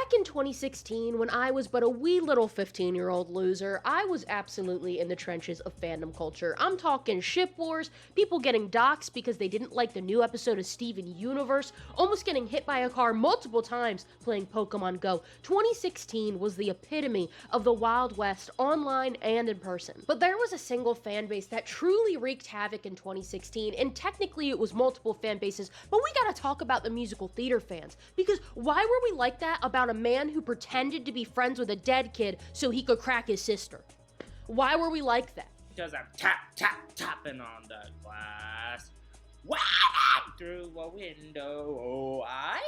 Back in 2016, when I was but a wee little 15-year-old loser, I was absolutely in the trenches of fandom culture. I'm talking ship wars, people getting doxxed because they didn't like the new episode of Steven Universe, almost getting hit by a car multiple times playing Pokemon Go. 2016 was the epitome of the Wild West, online and in person. But there was a single fan base that truly wreaked havoc in 2016, and technically it was multiple fan bases, but we gotta talk about the musical theater fans, because why were we like that about a man who pretended to be friends with a dead kid so he could crack his sister? Why were we like that? Because I'm tapping on the glass. Walking through a window. Oh, I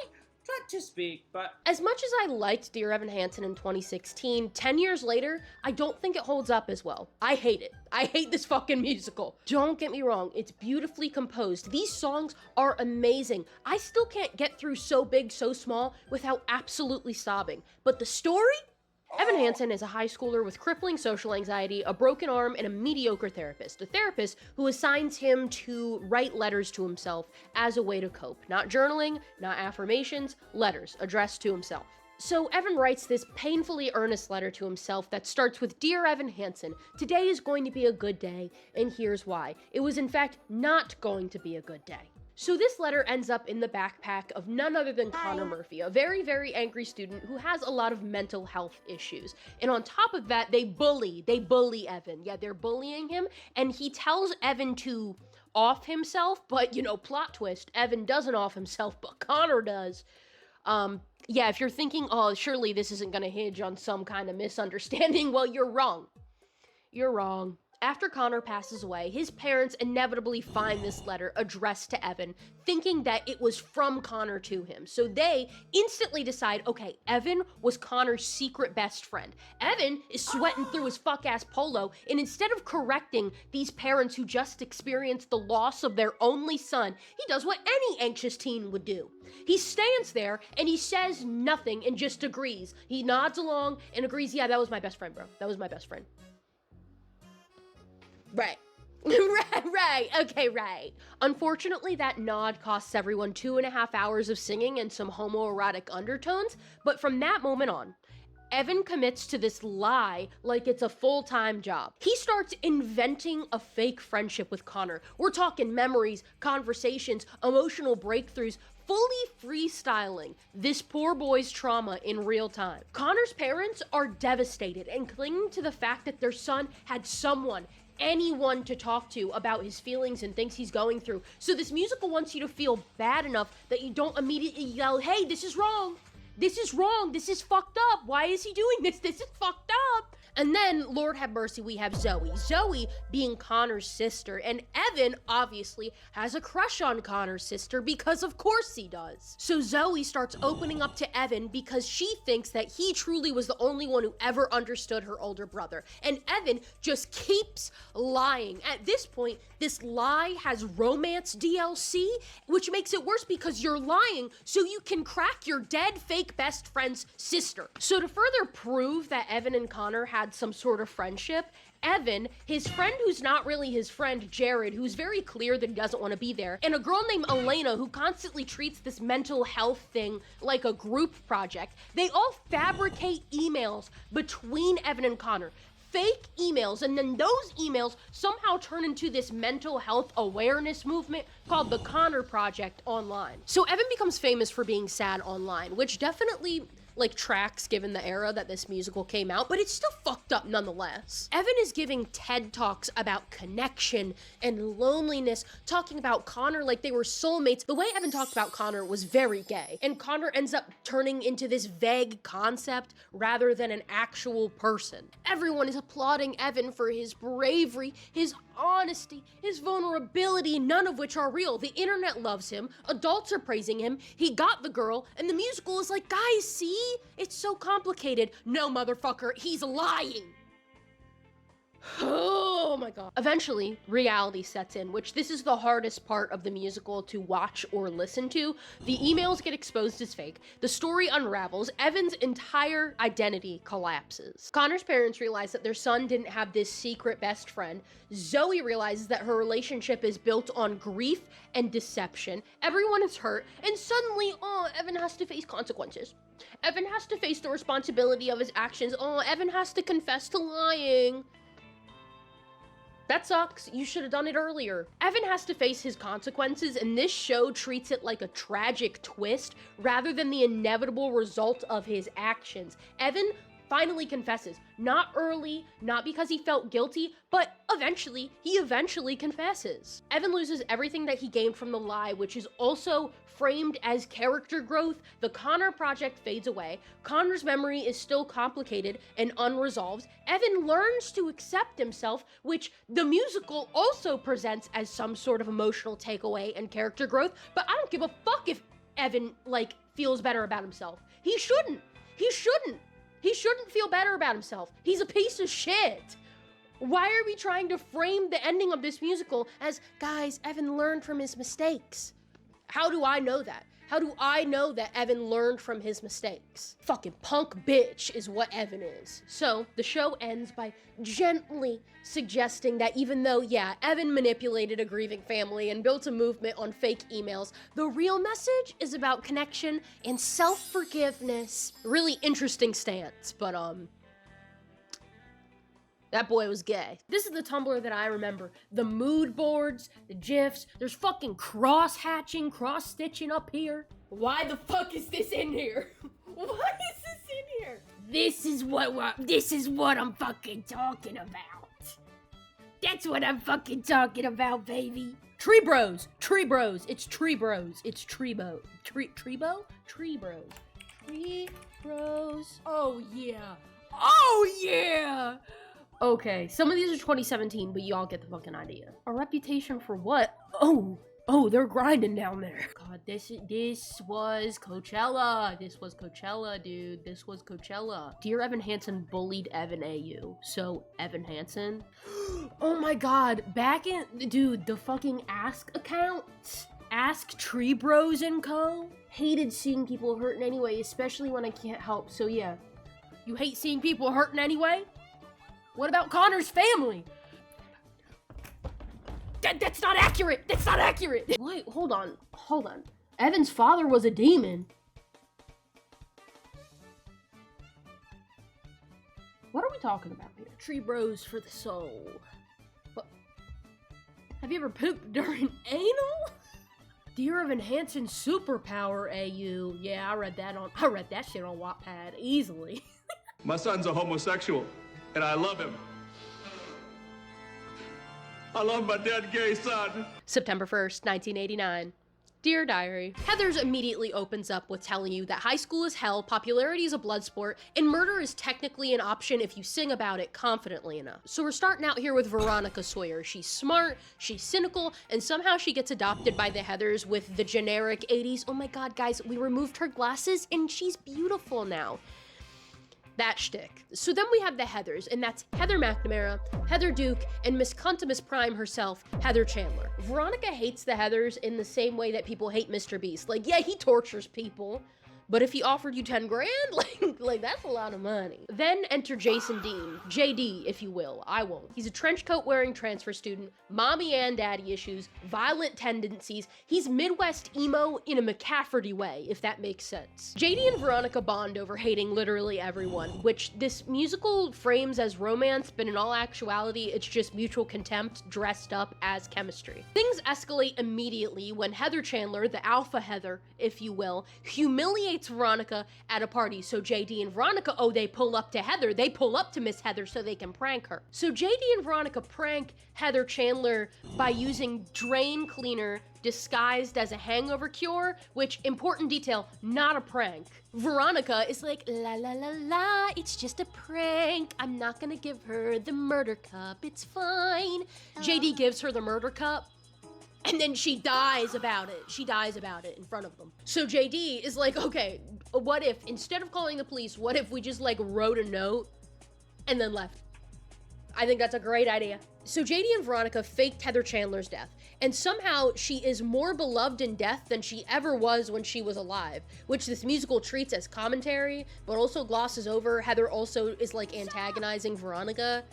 tried to speak, but... As much as I liked Dear Evan Hansen in 2016, 10 years later, I don't think it holds up as well. I hate it. I hate this fucking musical. Don't get me wrong, it's beautifully composed. These songs are amazing. I still can't get through So Big, So Small without absolutely sobbing. But the story? Evan Hansen is a high schooler with crippling social anxiety, a broken arm, and a mediocre therapist. A therapist who assigns him to write letters to himself as a way to cope. Not journaling, not affirmations, letters addressed to himself. So Evan writes this painfully earnest letter to himself that starts with, "Dear Evan Hansen, today is going to be a good day, and here's why. It was in fact not going to be a good day." So this letter ends up in the backpack of none other than Connor Murphy, a very, very angry student who has a lot of mental health issues. And on top of that, they bully Evan. Yeah, they're bullying him, and he tells Evan to off himself, but, you know, plot twist, Evan doesn't off himself, but Connor does. Yeah, if you're thinking, oh, surely this isn't gonna hinge on some kind of misunderstanding, well, you're wrong. You're wrong. After Connor passes away, his parents inevitably find this letter addressed to Evan, thinking that it was from Connor to him. So they instantly decide, okay, Evan was Connor's secret best friend. Evan is sweating through his fuck-ass polo, and instead of correcting these parents who just experienced the loss of their only son, he does what any anxious teen would do. He stands there, and he says nothing and just agrees. He nods along and agrees, yeah, that was my best friend, bro. That was my best friend. Right. right. Okay, right. Unfortunately, that nod costs everyone 2.5 hours of singing and some homoerotic undertones, but from that moment on, Evan commits to this lie like it's a full-time job. He starts inventing a fake friendship with Connor. We're talking memories, conversations, emotional breakthroughs, fully freestyling this poor boy's trauma in real time. Connor's parents are devastated and clinging to the fact that their son had anyone to talk to about his feelings and things he's going through. So this musical wants you to feel bad enough that you don't immediately yell, hey, this is wrong. This is wrong. This is fucked up. Why is he doing this? This is fucked up. And then, Lord have mercy, we have Zoe. Zoe being Connor's sister, and Evan obviously has a crush on Connor's sister because of course he does. So Zoe starts opening up to Evan because she thinks that he truly was the only one who ever understood her older brother. And Evan just keeps lying. At this point, this lie has romance DLC, which makes it worse because you're lying so you can crack your dead fake best friend's sister. So to further prove that Evan and Connor had some sort of friendship, Evan, his friend who's not really his friend, Jared, who's very clear that he doesn't want to be there, and a girl named Elena who constantly treats this mental health thing like a group project, they all fabricate emails between Evan and Connor. Fake emails, and then those emails somehow turn into this mental health awareness movement called the Connor Project online. So Evan becomes famous for being sad online, which definitely tracks given the era that this musical came out, but it's still fucked up nonetheless. Evan is giving TED Talks about connection and loneliness, talking about Connor like they were soulmates. The way Evan talked about Connor was very gay, and Connor ends up turning into this vague concept rather than an actual person. Everyone is applauding Evan for his bravery, his honesty, his vulnerability, none of which are real. The internet loves him, adults are praising him, he got the girl, and the musical is like, guys, see? It's so complicated. No, motherfucker, he's lying. Oh my god. Eventually, reality sets in, which this is the hardest part of the musical to watch or listen to. The emails get exposed as fake, the story unravels, Evan's entire identity collapses. Connor's parents realize that their son didn't have this secret best friend. Zoe realizes that her relationship is built on grief and deception. Everyone is hurt, and suddenly, Evan has to face consequences. Evan has to face the responsibility of his actions. Oh, Evan has to confess to lying. That sucks. You should have done it earlier. Evan has to face his consequences, and this show treats it like a tragic twist rather than the inevitable result of his actions. Evan finally confesses. Not early, not because he felt guilty, but he eventually confesses. Evan loses everything that he gained from the lie, which is also framed as character growth. The Connor project fades away. Connor's memory is still complicated and unresolved. Evan learns to accept himself, which the musical also presents as some sort of emotional takeaway and character growth, but I don't give a fuck if Evan, feels better about himself. He shouldn't. He shouldn't feel better about himself. He's a piece of shit. Why are we trying to frame the ending of this musical as, guys, Evan learned from his mistakes? How do I know that? How do I know that Evan learned from his mistakes? Fucking punk bitch is what Evan is. So, the show ends by gently suggesting that even though, Evan manipulated a grieving family and built a movement on fake emails, the real message is about connection and self-forgiveness. Really interesting stance, but that boy was gay. This is the Tumblr that I remember. The mood boards, the GIFs, there's fucking cross-hatching, cross-stitching up here. Why the fuck is this in here? Why is this in here? This is what I'm fucking talking about. That's what I'm fucking talking about, baby. Tree bros, it's tree bros, it's Treebo. Treebo? Tree bros. Tree bros. Oh yeah! Okay, some of these are 2017, but y'all get the fucking idea. A reputation for what? Oh, they're grinding down there. God, this was Coachella. This was Coachella, dude. This was Coachella. Dear Evan Hansen bullied Evan AU. So, Evan Hansen? Oh my god, the fucking Ask account. Ask Tree Bros and Co. Hated seeing people hurting anyway, especially when I can't help. So yeah, you hate seeing people hurting anyway? What about Connor's family? That's not accurate! That's not accurate! Wait, hold on. Evan's father was a demon. What are we talking about here? Tree bros for the soul. What? Have you ever pooped during anal? Dear Evan Hansen superpower AU. Yeah, I read that shit on Wattpad easily. My son's a homosexual. And I love him. I love my dead gay son. September 1st, 1989. Dear Diary, Heathers immediately opens up with telling you that high school is hell, popularity is a blood sport, and murder is technically an option if you sing about it confidently enough. So we're starting out here with Veronica Sawyer. She's smart, she's cynical, and somehow she gets adopted by the Heathers with the generic 80s, oh my god guys, we removed her glasses and she's beautiful now. That shtick. So then we have the Heathers, and that's Heather McNamara, Heather Duke, and Miss Cuntimus Prime herself, Heather Chandler. Veronica hates the Heathers in the same way that people hate Mr. Beast. Yeah, he tortures people, but if he offered you 10 grand, like that's a lot of money. Then enter Jason Dean, JD, if you will. I won't. He's a trench coat wearing transfer student, mommy and daddy issues, violent tendencies. He's Midwest emo in a McCafferty way, if that makes sense. JD and Veronica bond over hating literally everyone, which this musical frames as romance, but in all actuality, it's just mutual contempt dressed up as chemistry. Things escalate immediately when Heather Chandler, the alpha Heather, if you will, humiliates Veronica at a party. So JD and Veronica, they pull up to Heather. They pull up to Miss Heather so they can prank her. So JD and Veronica prank Heather Chandler by using drain cleaner disguised as a hangover cure, which, important detail, not a prank. Veronica is like, la la la la, it's just a prank. I'm not gonna give her the murder cup. It's fine. JD gives her the murder cup. And then she dies about it. She dies about it in front of them. So JD is like, okay, what if, instead of calling the police, what if we just wrote a note and then left? I think that's a great idea. So JD and Veronica faked Heather Chandler's death, and somehow she is more beloved in death than she ever was when she was alive, which this musical treats as commentary, but also glosses over. Heather also is antagonizing Veronica,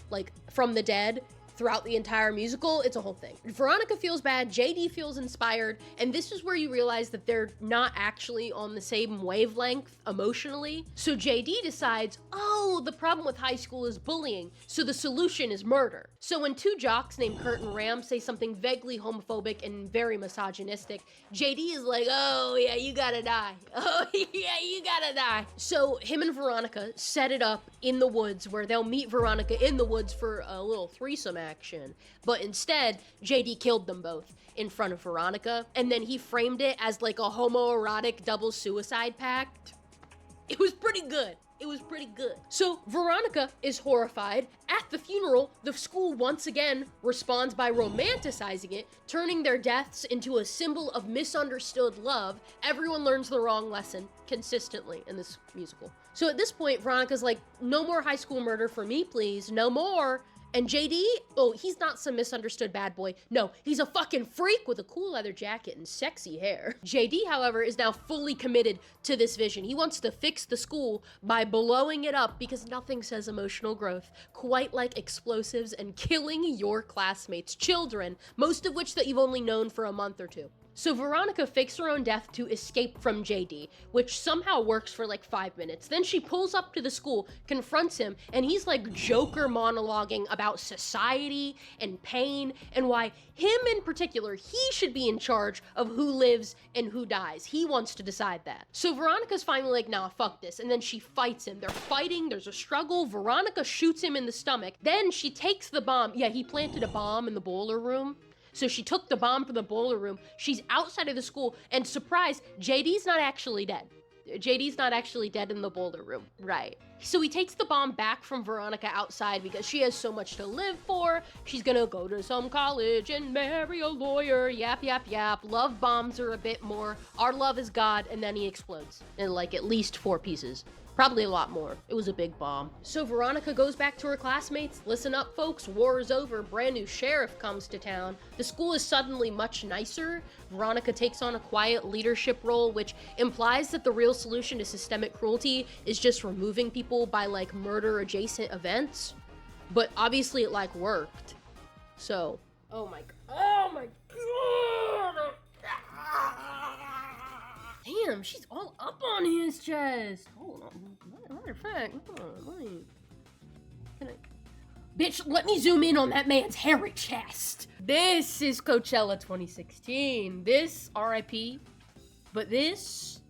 from the dead. throughout the entire musical. It's a whole thing. Veronica feels bad, JD feels inspired, and this is where you realize that they're not actually on the same wavelength emotionally. So JD decides, oh, the problem with high school is bullying, so the solution is murder. So when two jocks named Kurt and Ram say something vaguely homophobic and very misogynistic, JD is like, oh yeah, you gotta die. Oh yeah, you gotta die. So him and Veronica set it up in the woods where they'll meet Veronica in the woods for a little threesome action. But instead, JD killed them both in front of Veronica, and then he framed it as like a homoerotic double suicide pact. It was pretty good. It was pretty good. So Veronica is horrified. At the funeral, the school once again responds by romanticizing it, turning their deaths into a symbol of misunderstood love. Everyone learns the wrong lesson consistently in this musical. So at this point, Veronica's like, no more high school murder for me, please. No more. And JD, oh, he's not some misunderstood bad boy. No, he's a fucking freak with a cool leather jacket and sexy hair. JD, however, is now fully committed to this vision. He wants to fix the school by blowing it up because nothing says emotional growth quite like explosives and killing your classmates' children, most of which that you've only known for a month or two. So Veronica fakes her own death to escape from JD, which somehow works for like 5 minutes. Then she pulls up to the school, confronts him, and he's like Joker monologuing about society and pain and why him in particular, he should be in charge of who lives and who dies. He wants to decide that. So Veronica's finally like, nah, fuck this. And then she fights him. They're fighting, there's a struggle. Veronica shoots him in the stomach. Then she takes the bomb. Yeah, he planted a bomb in the boiler room. So she took the bomb from the boiler room. She's outside of the school, and surprise, JD's not actually dead. JD's not actually dead in the boiler room, right? So he takes the bomb back from Veronica outside because she has so much to live for. She's gonna go to some college and marry a lawyer. Yap, yap, yap. Love bombs are a bit more. Our love is God, and then he explodes in like at least 4 pieces. Probably a lot more. It was a big bomb. So Veronica goes back to her classmates. Listen up, folks. War is over. Brand new sheriff comes to town. The school is suddenly much nicer. Veronica takes on a quiet leadership role, which implies that the real solution to systemic cruelty is just removing people by like murder-adjacent events. But obviously it like worked. So, oh my god. Damn, she's all up on his chest. Hold on. Matter of fact, bitch, let me zoom in on that man's hairy chest. This is Coachella 2016. This, RIP. But this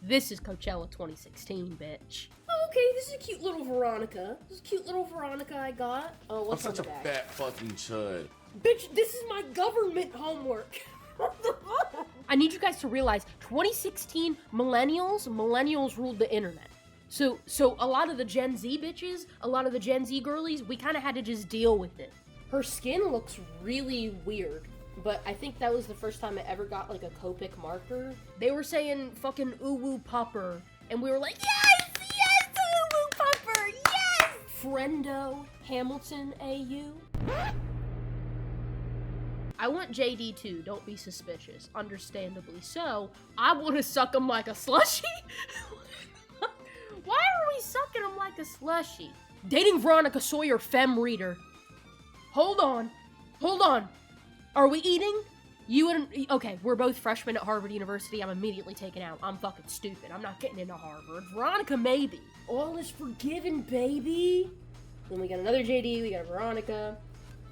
is Coachella 2016, bitch. Okay, this is a cute little Veronica. This is a cute little Veronica I got. Oh, what's I'm such on a the back? fat fucking chud. Bitch, this is my government homework. I need you guys to realize 2016 millennials ruled the internet. So a lot of the Gen Z bitches, a lot of the Gen Z girlies, we kind of had to just deal with it. Her skin looks really weird, but I think that was the first time I ever got like a Copic marker. They were saying fucking ooh-woo popper, and we were like, yes, ooh-woo popper, yes! Friendo Hamilton AU. I want JD too, don't be suspicious, understandably so. I want to suck him like a slushie. Why are we sucking him like a slushie? Dating Veronica Sawyer, femme reader. Hold on. Are we eating? Okay, we're both freshmen at Harvard University. I'm immediately taken out. I'm fucking stupid. I'm not getting into Harvard. Veronica, maybe. All is forgiven, baby. Then we got another JD, we got a Veronica.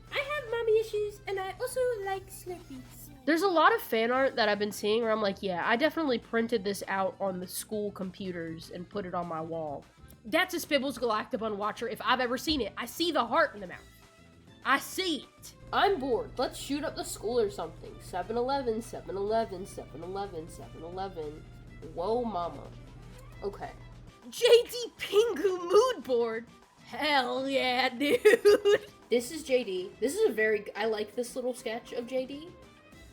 I have mommy issues, and I also like Slurpees. There's a lot of fan art that I've been seeing where I'm like, yeah, I definitely printed this out on the school computers and put it on my wall. That's a Spibbles Galactabun watcher if I've ever seen it. I see the heart in the mouth. I see it. I'm bored. Let's shoot up the school or something. 7-Eleven, 7-Eleven, 7-Eleven, 7-Eleven. Whoa, mama. Okay. JD Pingu mood board. Hell yeah, dude. This is JD. This is I like this little sketch of JD.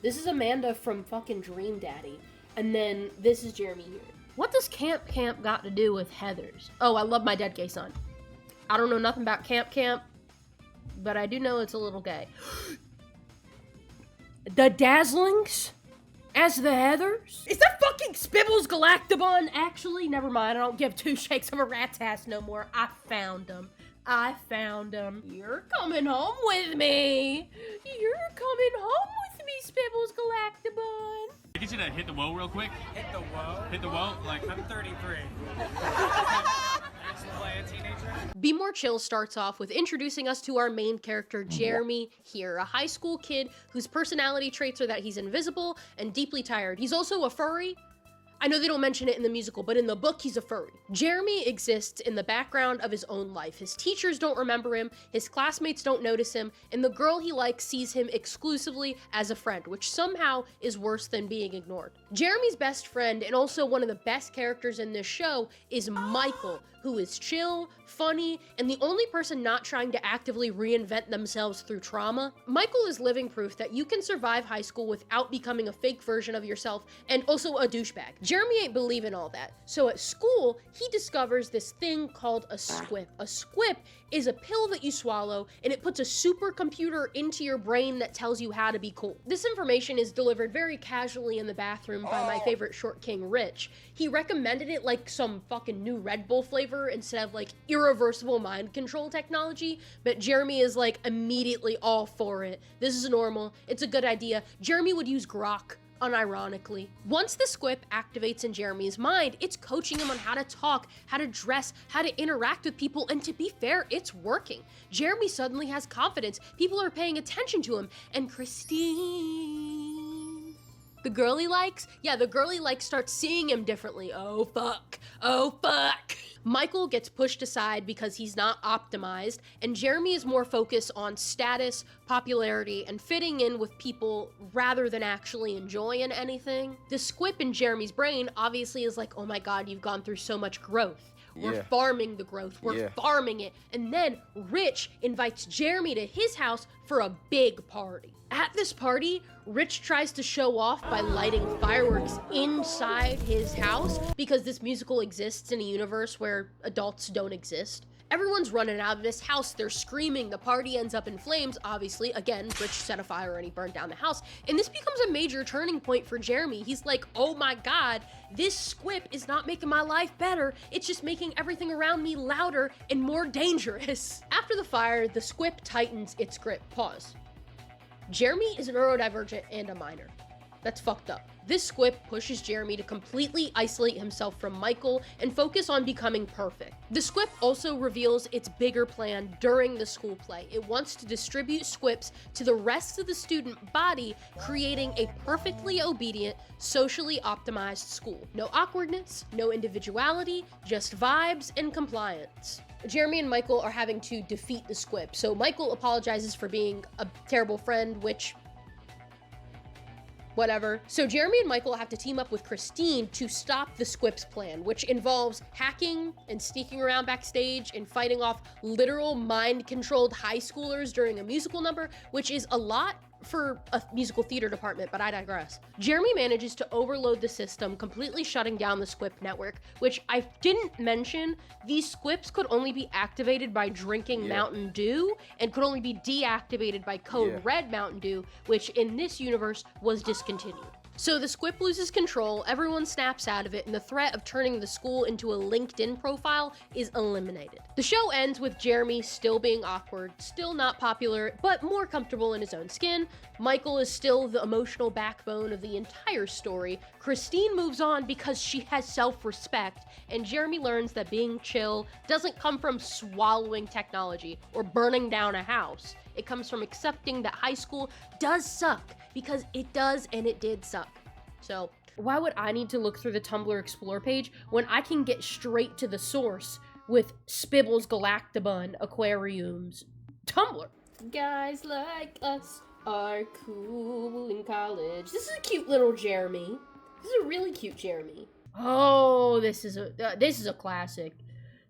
This is Amanda from fucking Dream Daddy. And then this is Jeremy here. What does Camp got to do with Heathers? Oh, I love my dead gay son. I don't know nothing about Camp, but I do know it's a little gay. The Dazzlings as the Heathers? Is that fucking Spibbles Galactabun? Actually, never mind. I don't give 2 shakes of a rat's ass no more. I found them. I found him. You're coming home with me. You're coming home with me, Spibbles Galactabun. I get you to hit the whoa real quick. Hit the whoa? Hit the whoa, like. I'm 33. Play a teenager? Be More Chill starts off with introducing us to our main character, Jeremy here, a high school kid whose personality traits are that he's invisible and deeply tired. He's also a furry. I know they don't mention it in the musical, but in the book, he's a furry. Jeremy exists in the background of his own life. His teachers don't remember him, his classmates don't notice him, and the girl he likes sees him exclusively as a friend, which somehow is worse than being ignored. Jeremy's best friend, and also one of the best characters in this show, is Michael, who is chill, funny, and the only person not trying to actively reinvent themselves through trauma. Michael is living proof that you can survive high school without becoming a fake version of yourself, and also a douchebag. Jeremy ain't believing all that. So at school, he discovers this thing called a squip. A squip is a pill that you swallow, and it puts a supercomputer into your brain that tells you how to be cool. This information is delivered very casually in the bathroom by my favorite short king, Rich. He recommended it like some fucking new Red Bull flavor instead of like irreversible mind control technology, but Jeremy is like immediately all for it. This is normal. It's a good idea. Jeremy would use grok, unironically. Once the squip activates in Jeremy's mind, it's coaching him on how to talk, how to dress, how to interact with people, and to be fair, it's working. Jeremy suddenly has confidence. People are paying attention to him, and Christine, the girl he likes? Yeah, the girl he likes starts seeing him differently. Oh fuck. Oh fuck. Michael gets pushed aside because he's not optimized, and Jeremy is more focused on status, popularity, and fitting in with people rather than actually enjoying anything. The squip in Jeremy's brain obviously is like, oh my god, you've gone through so much growth. We're farming the growth. We're farming it. And then Rich invites Jeremy to his house for a big party. At this party, Rich tries to show off by lighting fireworks inside his house because this musical exists in a universe where adults don't exist. Everyone's running out of this house, they're screaming, the party ends up in flames, obviously. Again, Rich set a fire and he burned down the house. And this becomes a major turning point for Jeremy. He's like, oh my god, this squip is not making my life better, it's just making everything around me louder and more dangerous. After the fire, the squip tightens its grip. Pause. Jeremy is neurodivergent and a minor. That's fucked up. This squip pushes Jeremy to completely isolate himself from Michael and focus on becoming perfect. The squip also reveals its bigger plan during the school play. It wants to distribute squips to the rest of the student body, creating a perfectly obedient, socially optimized school. No awkwardness, no individuality, just vibes and compliance. Jeremy and Michael are having to defeat the squip, so Michael apologizes for being a terrible friend, which whatever. So Jeremy and Michael have to team up with Christine to stop the squip's plan, which involves hacking and sneaking around backstage and fighting off literal mind-controlled high schoolers during a musical number, which is a lot for a musical theater department, but I digress. Jeremy manages to overload the system, completely shutting down the squip network, which I didn't mention. These squips could only be activated by drinking Mountain Dew and could only be deactivated by Code Red Mountain Dew, which in this universe was discontinued. So the squip loses control, everyone snaps out of it, and the threat of turning the school into a LinkedIn profile is eliminated. The show ends with Jeremy still being awkward, still not popular, but more comfortable in his own skin. Michael is still the emotional backbone of the entire story. Christine moves on because she has self-respect, and Jeremy learns that being chill doesn't come from swallowing technology or burning down a house. It comes from accepting that high school does suck, because it does and it did suck. So why would I need to look through the Tumblr Explore page when I can get straight to the source with Spibbles Galactabun Aquariums? Tumblr. Guys like us are cool in college. This is a cute little Jeremy. This is a really cute Jeremy. Oh, this is a classic.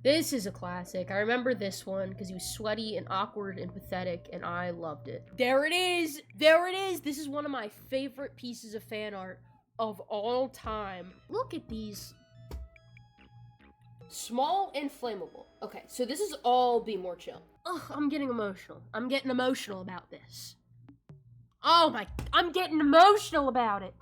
This is a classic. I remember this one because he was sweaty and awkward and pathetic, and I loved it. There it is! There it is! This is one of my favorite pieces of fan art of all time. Look at these. Small and flammable. Okay, so this is all Be More Chill. Ugh, I'm getting emotional. I'm getting emotional about this. Oh my, I'm getting emotional about it.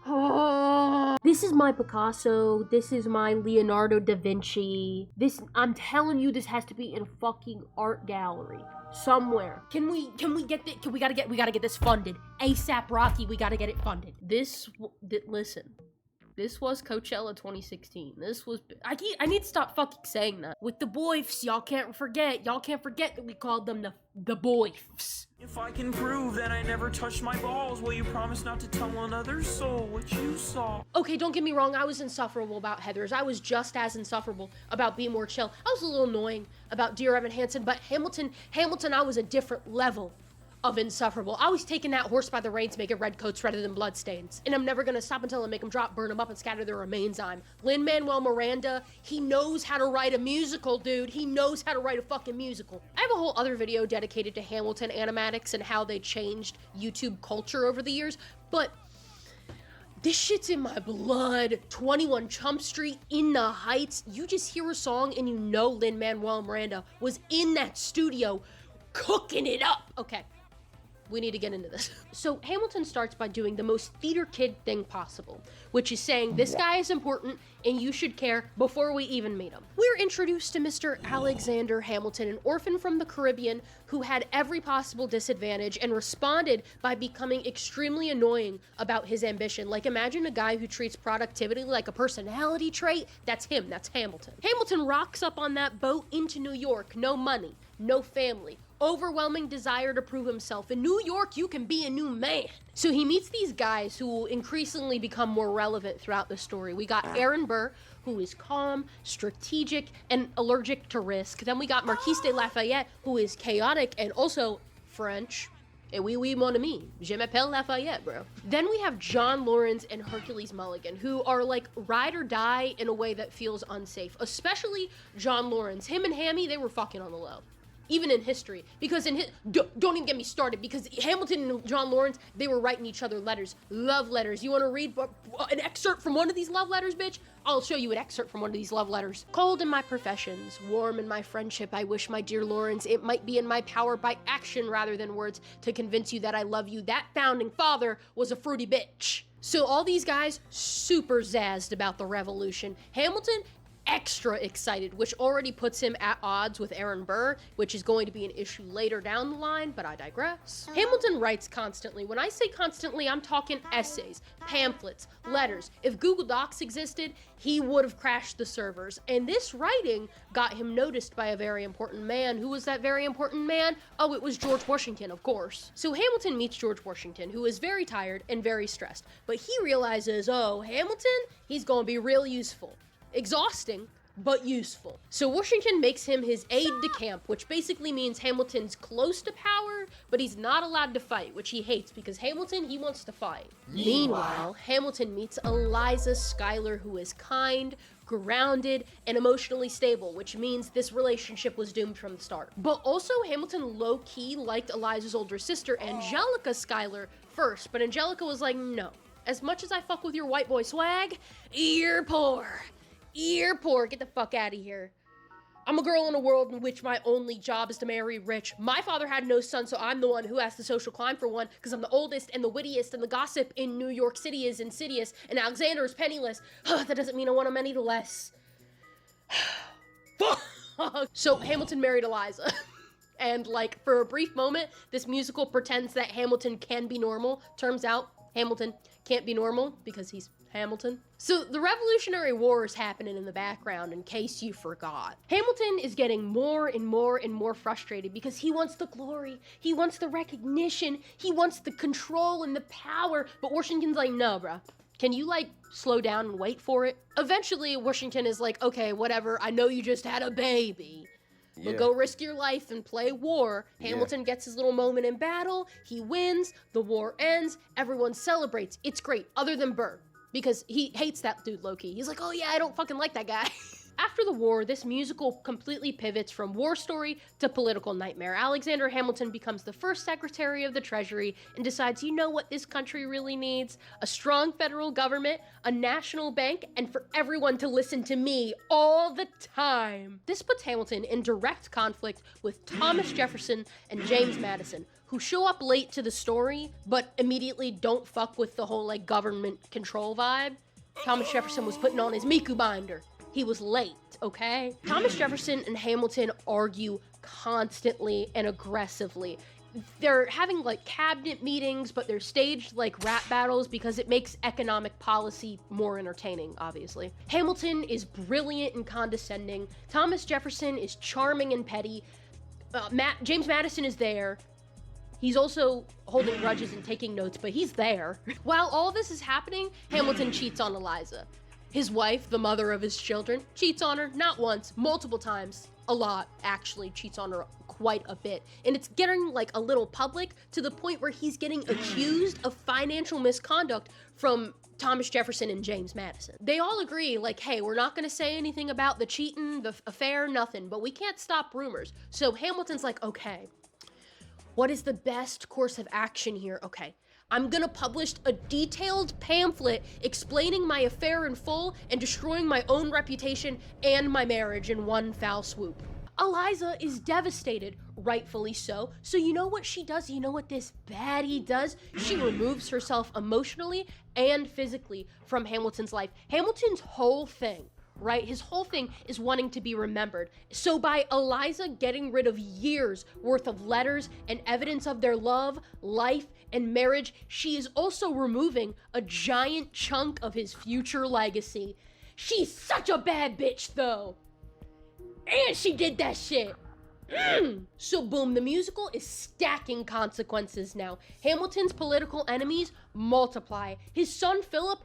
This is my Picasso. This is my Leonardo da Vinci. I'm telling you, this has to be in a fucking art gallery somewhere. We gotta get this funded. ASAP Rocky, we gotta get it funded. Listen. This was Coachella 2016. I need to stop fucking saying that. With the boys, y'all can't forget that we called them the boys. If I can prove that I never touched my balls, will you promise not to tell another soul what you saw? Okay, don't get me wrong, I was insufferable about Heathers. I was just as insufferable about Be More Chill. I was a little annoying about Dear Evan Hansen, but Hamilton, I was a different level of insufferable. I was taking that horse by the reins, making red coats rather than bloodstains. And I'm never gonna stop until I make them drop, burn them up, and scatter their remains. Lin-Manuel Miranda, he knows how to write a musical, dude. He knows how to write a fucking musical. I have a whole other video dedicated to Hamilton animatics and how they changed YouTube culture over the years, but this shit's in my blood. 21 Chump Street, In the Heights. You just hear a song and you know Lin-Manuel Miranda was in that studio cooking it up. Okay. We need to get into this. So Hamilton starts by doing the most theater kid thing possible, which is saying this guy is important and you should care before we even meet him. We're introduced to Mr. Alexander Hamilton, an orphan from the Caribbean who had every possible disadvantage and responded by becoming extremely annoying about his ambition. Like, imagine a guy who treats productivity like a personality trait. That's him, that's Hamilton. Hamilton rocks up on that boat into New York, no money, no family, overwhelming desire to prove himself. In New York, you can be a new man. So he meets these guys who will increasingly become more relevant throughout the story. We got Aaron Burr, who is calm, strategic, and allergic to risk. Then we got Marquis de Lafayette, who is chaotic and also French. Et oui, mon ami. Je m'appelle Lafayette, bro. Then we have John Lawrence and Hercules Mulligan, who are like ride or die in a way that feels unsafe. Especially John Lawrence. Him and Hammy, they were fucking on the low. Even in history, because don't even get me started, because Hamilton and John Lawrence, they were writing each other letters, love letters. You want to read an excerpt from one of these love letters, bitch? I'll show you an excerpt from one of these love letters. Cold in my professions, warm in my friendship, I wish, my dear Lawrence, it might be in my power by action rather than words to convince you that I love you. That founding father was a fruity bitch. So all these guys, super zazzed about the revolution. Hamilton, extra excited, which already puts him at odds with Aaron Burr, which is going to be an issue later down the line, but I digress. Hamilton writes constantly. When I say constantly, I'm talking essays, pamphlets, letters. If Google Docs existed, he would have crashed the servers. And this writing got him noticed by a very important man. Who was that very important man? Oh, it was George Washington, of course. So Hamilton meets George Washington, who is very tired and very stressed. But he realizes, oh, Hamilton, he's gonna be real useful. Exhausting, but useful. So Washington makes him his aide-de-camp, which basically means Hamilton's close to power, but he's not allowed to fight, which he hates because Hamilton, he wants to fight. Meanwhile, Hamilton meets Eliza Schuyler, who is kind, grounded, and emotionally stable, which means this relationship was doomed from the start. But also, Hamilton low-key liked Eliza's older sister, Angelica Schuyler, first, but Angelica was like, no. As much as I fuck with your white boy swag, you're poor. You're poor, get the fuck out of here. I'm a girl in a world in which my only job is to marry rich. My father had no son, so I'm the one who has to social climb for one, because I'm the oldest and the wittiest, and the gossip in New York City is insidious, and Alexander is penniless. That doesn't mean I want him any the less. So Hamilton married Eliza. And like, for a brief moment, this musical pretends that Hamilton can be normal. Turns out, Hamilton can't be normal because he's Hamilton. So the Revolutionary War is happening in the background, in case you forgot. Hamilton is getting more and more and more frustrated because he wants the glory, he wants the recognition, he wants the control and the power, but Washington's like, no, bruh. Can you, like, slow down and wait for it? Eventually, Washington is like, okay, whatever, I know you just had a baby, but go risk your life and play war. Hamilton gets his little moment in battle, he wins, the war ends, everyone celebrates. It's great, other than Burr. Because he hates that dude, low-key. He's like, oh yeah, I don't fucking like that guy. After the war, this musical completely pivots from war story to political nightmare. Alexander Hamilton becomes the first Secretary of the Treasury and decides, you know what this country really needs? A strong federal government, a national bank, and for everyone to listen to me all the time. This puts Hamilton in direct conflict with Thomas Jefferson and James Madison, who who show up late to the story, but immediately don't fuck with the whole, like, government control vibe. Thomas Jefferson was putting on his Miku binder. He was late, okay? Thomas Jefferson and Hamilton argue constantly and aggressively. They're having, like, cabinet meetings, but they're staged like rap battles because it makes economic policy more entertaining, obviously. Hamilton is brilliant and condescending. Thomas Jefferson is charming and petty. James Madison is there. He's also holding grudges and taking notes, but he's there. While all this is happening, Hamilton cheats on Eliza. His wife, the mother of his children, cheats on her not once, multiple times. A lot, actually, cheats on her quite a bit. And it's getting, like, a little public to the point where he's getting accused of financial misconduct from Thomas Jefferson and James Madison. They all agree, like, hey, we're not gonna say anything about the cheating, the affair, nothing, but we can't stop rumors. So Hamilton's like, okay, what is the best course of action here? Okay, I'm gonna publish a detailed pamphlet explaining my affair in full and destroying my own reputation and my marriage in one foul swoop. Eliza is devastated, rightfully so. So you know what she does? You know what this baddie does? She removes herself emotionally and physically from Hamilton's life. Hamilton's whole thing, right? His whole thing is wanting to be remembered. So by Eliza getting rid of years worth of letters and evidence of their love, life, and marriage, she is also removing a giant chunk of his future legacy. She's such a bad bitch, though. And she did that shit. So boom, the musical is stacking consequences now. Hamilton's political enemies multiply. His son Philip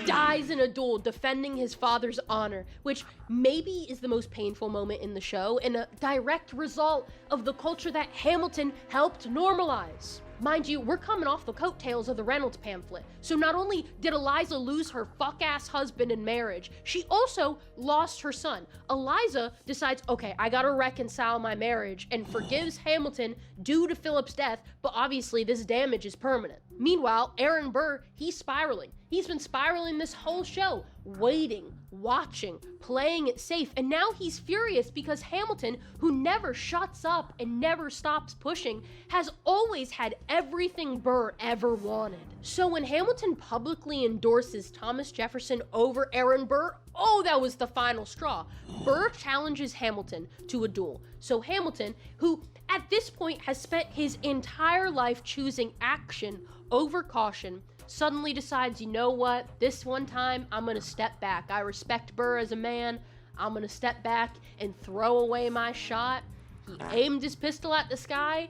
dies in a duel defending his father's honor, which maybe is the most painful moment in the show and a direct result of the culture that Hamilton helped normalize. Mind you, we're coming off the coattails of the Reynolds pamphlet. So not only did Eliza lose her fuck-ass husband in marriage, she also lost her son. Eliza decides, okay, I gotta reconcile my marriage and forgives Hamilton due to Philip's death, but obviously this damage is permanent. Meanwhile, Aaron Burr, he's spiraling. He's been spiraling this whole show, waiting, watching, playing it safe, and now he's furious because Hamilton, who never shuts up and never stops pushing, has always had everything Burr ever wanted. So when Hamilton publicly endorses Thomas Jefferson over Aaron Burr, oh, that was the final straw. Burr challenges Hamilton to a duel. So Hamilton, who at this point has spent his entire life choosing action over caution, suddenly decides, you know what, this one time I'm gonna step back. I respect Burr as a man. I'm gonna step back and throw away my shot. He aimed his pistol at the sky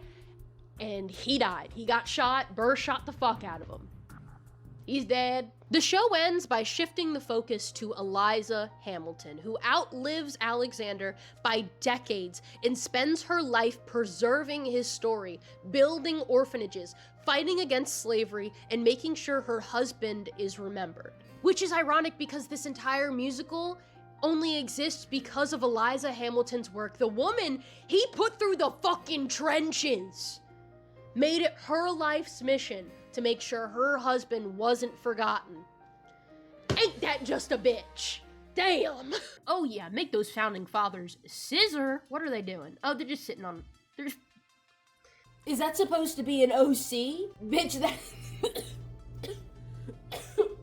and he died. He got shot. Burr shot the fuck out of him. He's dead. The show ends by shifting the focus to Eliza Hamilton, who outlives Alexander by decades and spends her life preserving his story, building orphanages, fighting against slavery, and making sure her husband is remembered. Which is ironic because this entire musical only exists because of Eliza Hamilton's work. The woman he put through the fucking trenches made it her life's mission to make sure her husband wasn't forgotten. Ain't that just a bitch? Damn. Oh yeah, make those founding fathers scissor. What are they doing? Oh, they're just sitting on... Is that supposed to be an OC? Bitch, that...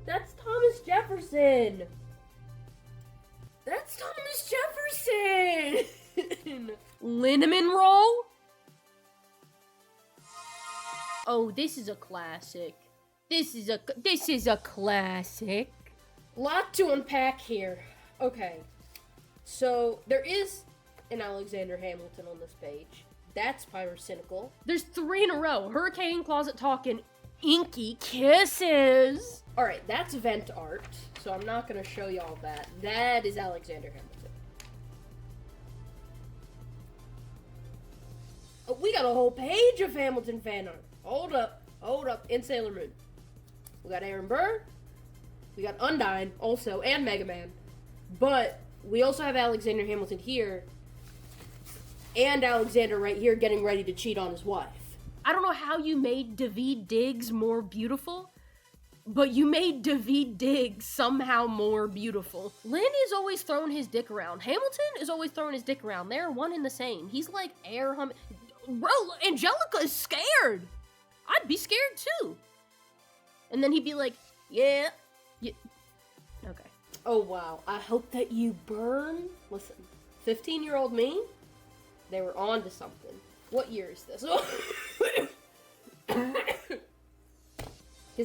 That's Thomas Jefferson. That's Thomas Jefferson. Linneman roll? Oh, this is a classic. This is a classic. Lot to unpack here. Okay. So, there is an Alexander Hamilton on this page. That's pyrocynical. There's 3 in a row. Hurricane, Closet Talk, and Inky Kisses. Alright, that's vent art. So I'm not gonna show y'all that. That is Alexander Hamilton. Oh, we got a whole page of Hamilton fan art. Hold up, in Sailor Moon. We got Aaron Burr, we got Undyne also, and Mega Man. But we also have Alexander Hamilton here, and Alexander right here getting ready to cheat on his wife. I don't know how you made Daveed Diggs more beautiful, but you made Daveed Diggs somehow more beautiful. Lynn is always throwing his dick around. Hamilton is always throwing his dick around. They're one and the same. He's like bro, Angelica is scared. I'd be scared too. And then he'd be like, yeah. Okay. Oh, wow. I hope that you burn. Listen, 15-year-old me, they were on to something. What year is this? Because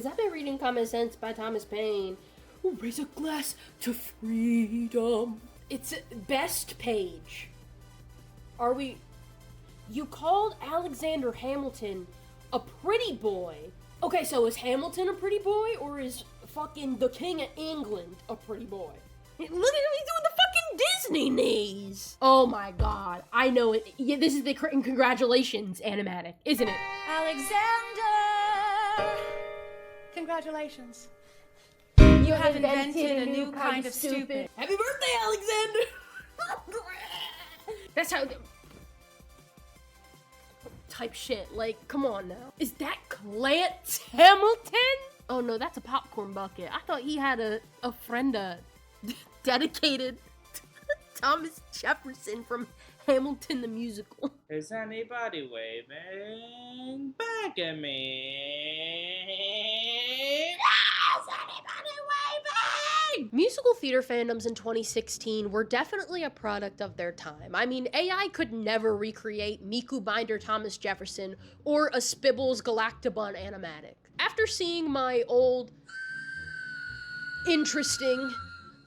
I've been reading Common Sense by Thomas Paine. Oh, raise a glass to freedom. It's best page. Are we... You called Alexander Hamilton a pretty boy. Okay, so is Hamilton a pretty boy, or is fucking the King of England a pretty boy? Look at him, he's doing the fucking Disney knees! Oh my god, I know it. Yeah, this is the congratulations animatic, isn't it? Alexander! Congratulations. You have invented a new kind of stupid. Happy birthday, Alexander! That's how... Type shit, like, come on now. Is that Clarence Hamilton? Oh no, that's a popcorn bucket. I thought he had a friend dedicated to Thomas Jefferson from Hamilton the Musical. Is anybody waving back at me? Is anybody waving? Musical theater fandoms in 2016 were definitely a product of their time. I mean, AI could never recreate Miku Binder Thomas Jefferson or a Spibbles Galactabun animatic. After seeing my old interesting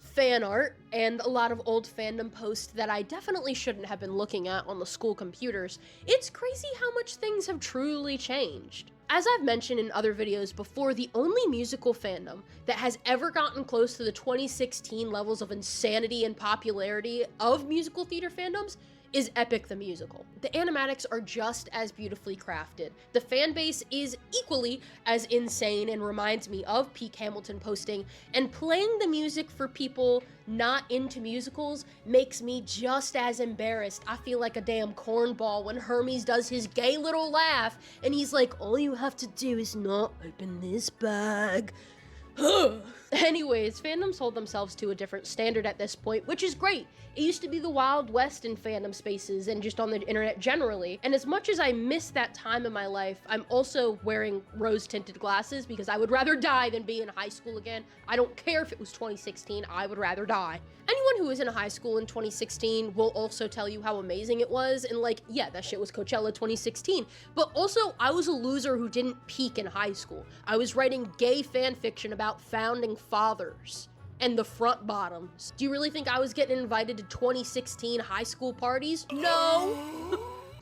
fan art and a lot of old fandom posts that I definitely shouldn't have been looking at on the school computers, it's crazy how much things have truly changed. As I've mentioned in other videos before, the only musical fandom that has ever gotten close to the 2016 levels of insanity and popularity of musical theater fandoms is Epic the Musical. The animatics are just as beautifully crafted. The fan base is equally as insane and reminds me of Peak Hamilton posting, and playing the music for people not into musicals makes me just as embarrassed. I feel like a damn cornball when Hermes does his gay little laugh and he's like, all you have to do is not open this bag. Anyways, fandoms hold themselves to a different standard at this point, which is great. It used to be the Wild West in fandom spaces and just on the internet generally, and as much as I miss that time in my life, I'm also wearing rose-tinted glasses because I would rather die than be in high school again. I don't care if it was 2016, I would rather die. Anyone who was in high school in 2016 will also tell you how amazing it was, and like, yeah, that shit was Coachella 2016, but also I was a loser who didn't peak in high school. I was writing gay fan fiction about founding fathers and the front bottoms. Do you really think I was getting invited to 2016 high school parties? No!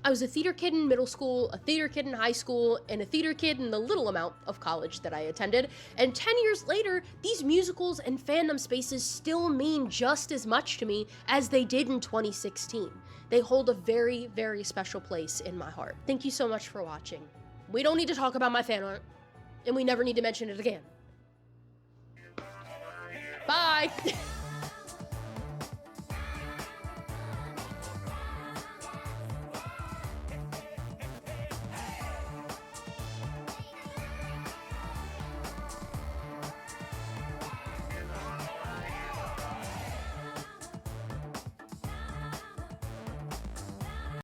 I was a theater kid in middle school, a theater kid in high school, and a theater kid in the little amount of college that I attended, and 10 years later, these musicals and fandom spaces still mean just as much to me as they did in 2016. They hold a very, very special place in my heart. Thank you so much for watching. We don't need to talk about my fan art, and we never need to mention it again. Bye!